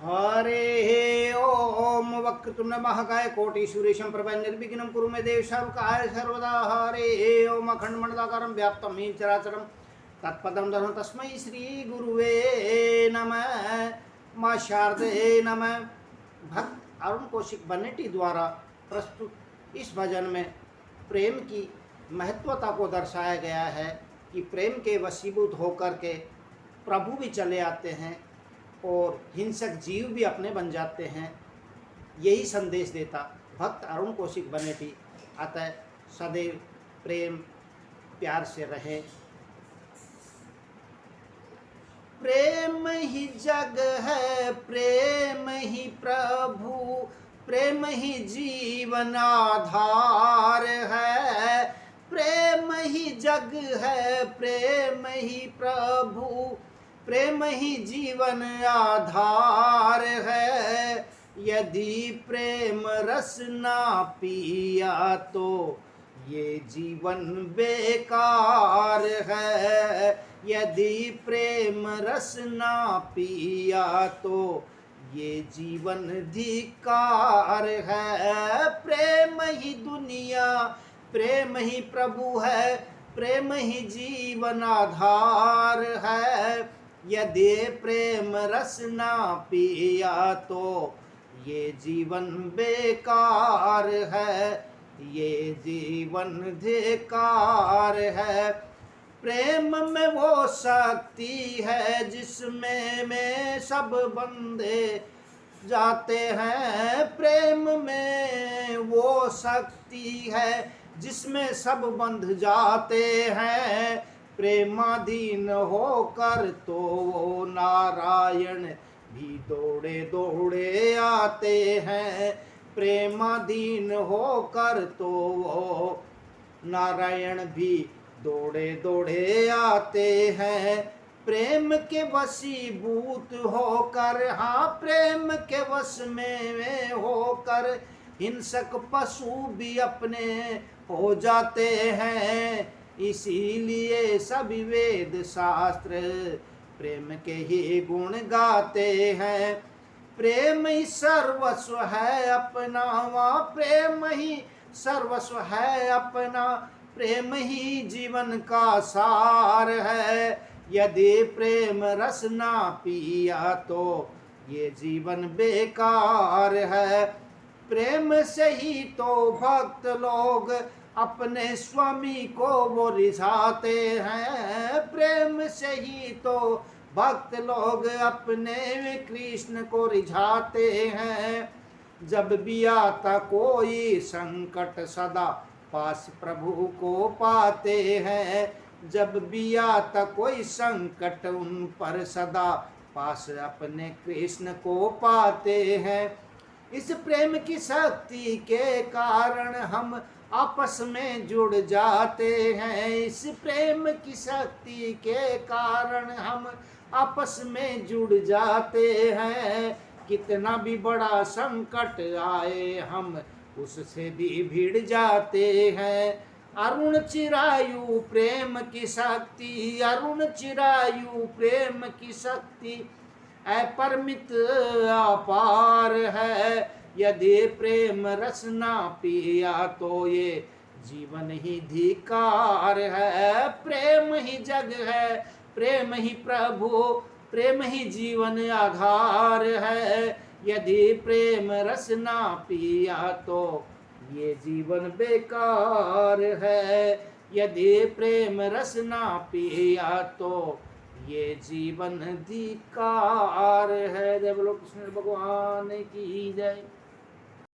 हरे ओम वक्रतुंड महाकाय कोटि सूर्यशं प्रभ निर्विघ्नं कुरु मे देव सर्वकार्य सर्वदा। हरे ओम अखंड मंडलाकारं व्याप्तं येन चराचरं तत्पदं दर्शनं तस्मै श्री गुरुवे नमः। मां शारदे नमः। भक्त अरुण कौशिक बनेटी द्वारा प्रस्तुत इस भजन में प्रेम की महत्वता को दर्शाया गया है कि प्रेम के वशीभूत होकर के प्रभु भी चले आते हैं और हिंसक जीव भी अपने बन जाते हैं। यही संदेश देता भक्त अरुण कौशिक बनेटी। अतः सदैव प्रेम प्यार से रहे। प्रेम ही जग है, प्रेम ही प्रभु, प्रेम ही जीवन आधार है। प्रेम ही जग है, प्रेम ही प्रभु, प्रेम ही जीवन आधार है। यदि प्रेम रस ना पिया तो ये जीवन बेकार है। यदि प्रेम रस ना पिया तो ये जीवन धिक्कार है। प्रेम ही दुनिया, प्रेम ही प्रभु है, प्रेम ही जीवन आधार है। यदि प्रेम रस ना पिया तो ये जीवन बेकार है, ये जीवन धिक्कार है। प्रेम में वो शक्ति है जिसमें में सब बंधे जाते हैं। प्रेम में वो शक्ति है जिसमें सब बंध जाते हैं। प्रेमाधीन होकर तो वो नारायण भी दौड़े दौड़े आते हैं। प्रेमाधीन होकर तो वो नारायण भी दौड़े दौड़े आते हैं। प्रेम के वशीभूत होकर, हाँ प्रेम के वश में होकर हिंसक पशु भी अपने हो जाते हैं। इसीलिए सभी वेद शास्त्र प्रेम के ही गुण गाते हैं। प्रेम ही सर्वस्व है अपना, वहाँ प्रेम ही सर्वस्व है अपना। प्रेम ही जीवन का सार है। यदि प्रेम रस ना पिया तो ये जीवन बेकार है। प्रेम से ही तो भक्त लोग अपने स्वामी को वो रिझाते हैं। प्रेम से ही तो भक्त लोग अपने कृष्ण को रिझाते हैं। जब भी आता कोई संकट सदा पास प्रभु को पाते हैं। जब भी आता कोई संकट उन पर सदा पास अपने कृष्ण को पाते हैं। इस प्रेम की शक्ति के कारण हम आपस में जुड़ जाते हैं। इस प्रेम की शक्ति के कारण हम आपस में जुड़ जाते हैं। कितना भी बड़ा संकट आए हम उससे भी भिड़ जाते हैं। अरुण चिरायु प्रेम की शक्ति, अरुण चिरायु प्रेम की शक्ति अपरिमित अपार है। यदि प्रेम रस ना पिया तो ये जीवन ही धिक्कार है। प्रेम ही जग है, प्रेम ही प्रभु, प्रेम ही जीवन आधार है। यदि प्रेम रस ना पिया तो ये जीवन बेकार है। यदि प्रेम रस ना पिया तो ये जीवन धिक्कार है। जय बोलो कृष्ण भगवान की जय।